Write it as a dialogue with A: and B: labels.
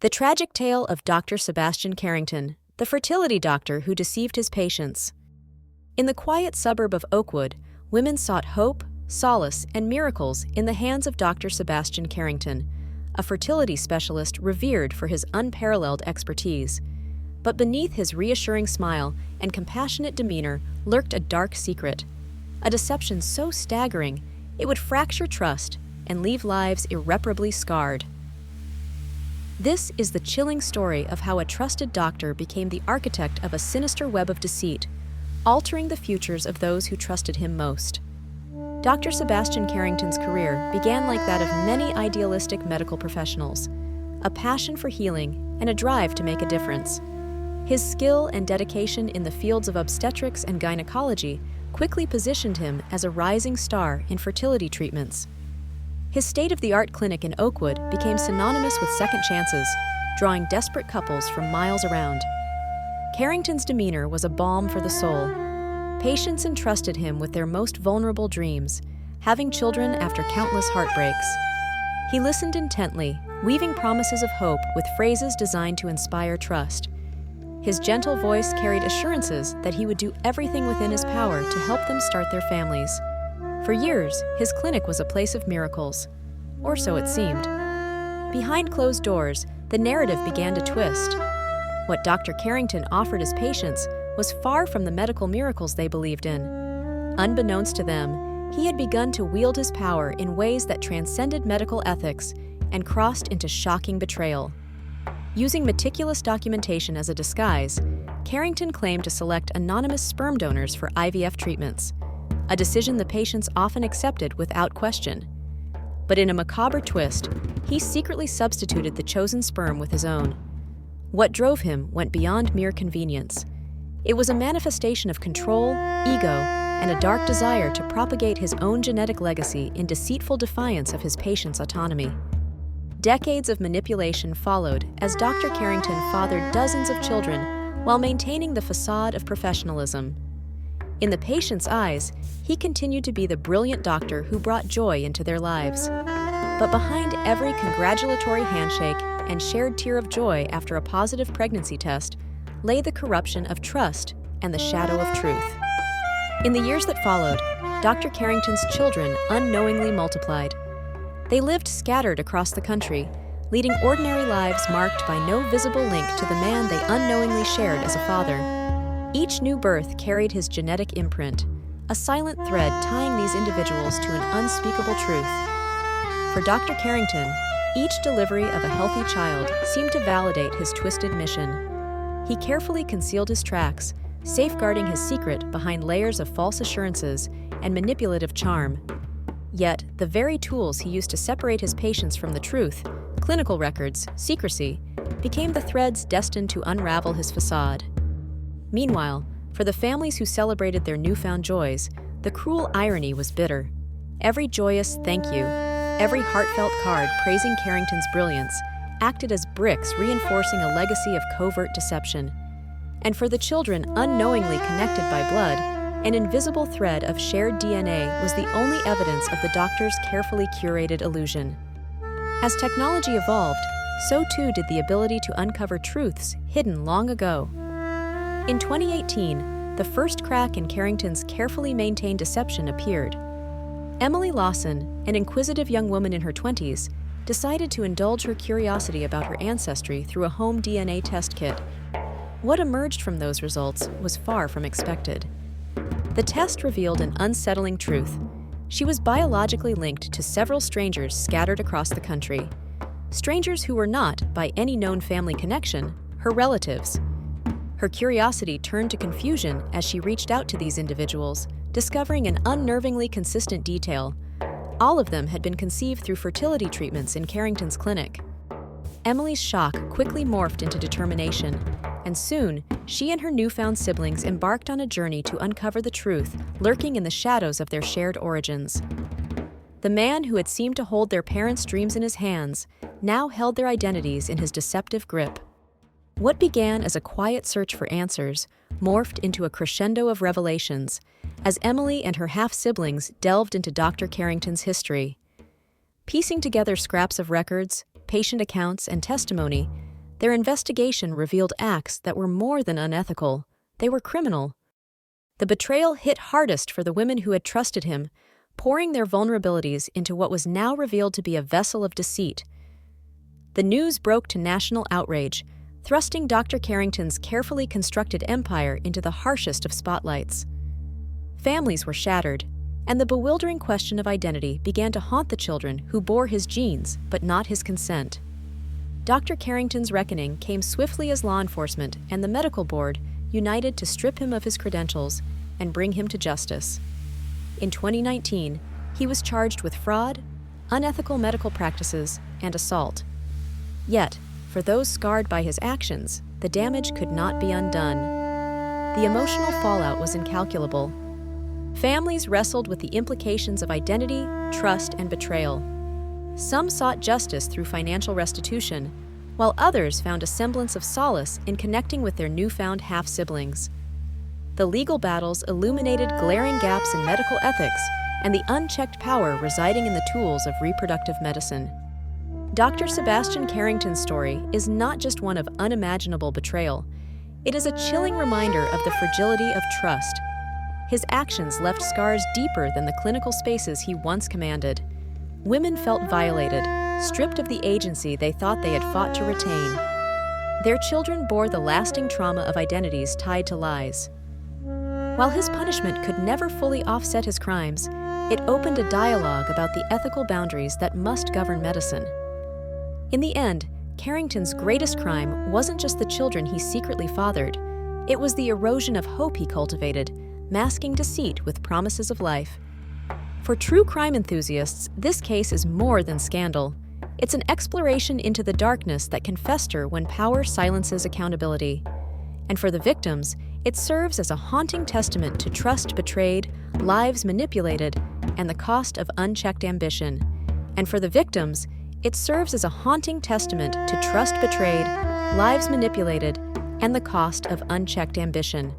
A: The tragic tale of Dr. Sebastian Carrington, the fertility doctor who deceived his patients. In the quiet suburb of Oakwood, women sought hope, solace, and miracles in the hands of Dr. Sebastian Carrington, a fertility specialist revered for his unparalleled expertise. But beneath his reassuring smile and compassionate demeanor lurked a dark secret, a deception so staggering it would fracture trust and leave lives irreparably scarred. This is the chilling story of how a trusted doctor became the architect of a sinister web of deceit, altering the futures of those who trusted him most. Dr. Sebastian Carrington's career began like that of many idealistic medical professionals, a passion for healing and a drive to make a difference. His skill and dedication in the fields of obstetrics and gynecology quickly positioned him as a rising star in fertility treatments. His state-of-the-art clinic in Oakwood became synonymous with second chances, drawing desperate couples from miles around. Carrington's demeanor was a balm for the soul. Patients entrusted him with their most vulnerable dreams, having children after countless heartbreaks. He listened intently, weaving promises of hope with phrases designed to inspire trust. His gentle voice carried assurances that he would do everything within his power to help them start their families. For years, his clinic was a place of miracles, or so it seemed. Behind closed doors, the narrative began to twist. What Dr. Carrington offered his patients was far from the medical miracles they believed in. Unbeknownst to them, he had begun to wield his power in ways that transcended medical ethics and crossed into shocking betrayal. Using meticulous documentation as a disguise, Carrington claimed to select anonymous sperm donors for IVF treatments, a decision the patients often accepted without question. But in a macabre twist, he secretly substituted the chosen sperm with his own. What drove him went beyond mere convenience. It was a manifestation of control, ego, and a dark desire to propagate his own genetic legacy in deceitful defiance of his patients' autonomy. Decades of manipulation followed as Dr. Carrington fathered dozens of children while maintaining the facade of professionalism. In the patient's eyes, he continued to be the brilliant doctor who brought joy into their lives. But behind every congratulatory handshake and shared tear of joy after a positive pregnancy test lay the corruption of trust and the shadow of truth. In the years that followed, Dr. Carrington's children unknowingly multiplied. They lived scattered across the country, leading ordinary lives marked by no visible link to the man they unknowingly shared as a father. Each new birth carried his genetic imprint, a silent thread tying these individuals to an unspeakable truth. For Dr. Carrington, each delivery of a healthy child seemed to validate his twisted mission. He carefully concealed his tracks, safeguarding his secret behind layers of false assurances and manipulative charm. Yet, the very tools he used to separate his patients from the truth, clinical records, secrecy, became the threads destined to unravel his facade. Meanwhile, for the families who celebrated their newfound joys, the cruel irony was bitter. Every joyous thank you, every heartfelt card praising Carrington's brilliance, acted as bricks reinforcing a legacy of covert deception. And for the children unknowingly connected by blood, an invisible thread of shared DNA was the only evidence of the doctor's carefully curated illusion. As technology evolved, so too did the ability to uncover truths hidden long ago. In 2018, the first crack in Carrington's carefully maintained deception appeared. Emily Lawson, an inquisitive young woman in her 20s, decided to indulge her curiosity about her ancestry through a home DNA test kit. What emerged from those results was far from expected. The test revealed an unsettling truth. She was biologically linked to several strangers scattered across the country. Strangers who were not, by any known family connection, her relatives. Her curiosity turned to confusion as she reached out to these individuals, discovering an unnervingly consistent detail. All of them had been conceived through fertility treatments in Carrington's clinic. Emily's shock quickly morphed into determination, and soon, she and her newfound siblings embarked on a journey to uncover the truth lurking in the shadows of their shared origins. The man who had seemed to hold their parents' dreams in his hands now held their identities in his deceptive grip. What began as a quiet search for answers morphed into a crescendo of revelations as Emily and her half-siblings delved into Dr. Carrington's history. Piecing together scraps of records, patient accounts, and testimony, their investigation revealed acts that were more than unethical. They were criminal. The betrayal hit hardest for the women who had trusted him, pouring their vulnerabilities into what was now revealed to be a vessel of deceit. The news broke to national outrage, thrusting Dr. Carrington's carefully constructed empire into the harshest of spotlights. Families were shattered, and the bewildering question of identity began to haunt the children who bore his genes but not his consent. Dr. Carrington's reckoning came swiftly as law enforcement and the medical board united to strip him of his credentials and bring him to justice. In 2019, he was charged with fraud, unethical medical practices, and assault. Yet, for those scarred by his actions, the damage could not be undone. The emotional fallout was incalculable. Families wrestled with the implications of identity, trust, and betrayal. Some sought justice through financial restitution, while others found a semblance of solace in connecting with their newfound half-siblings. The legal battles illuminated glaring gaps in medical ethics and the unchecked power residing in the tools of reproductive medicine. Dr. Sebastian Carrington's story is not just one of unimaginable betrayal. It is a chilling reminder of the fragility of trust. His actions left scars deeper than the clinical spaces he once commanded. Women felt violated, stripped of the agency they thought they had fought to retain. Their children bore the lasting trauma of identities tied to lies. While his punishment could never fully offset his crimes, it opened a dialogue about the ethical boundaries that must govern medicine. In the end, Carrington's greatest crime wasn't just the children he secretly fathered. It was the erosion of hope he cultivated, masking deceit with promises of life. For true crime enthusiasts, this case is more than scandal. It's an exploration into the darkness that can fester when power silences accountability. And for the victims, it serves as a haunting testament to trust betrayed, lives manipulated, and the cost of unchecked ambition. And for the victims, it serves as a haunting testament to trust betrayed, lives manipulated, and the cost of unchecked ambition.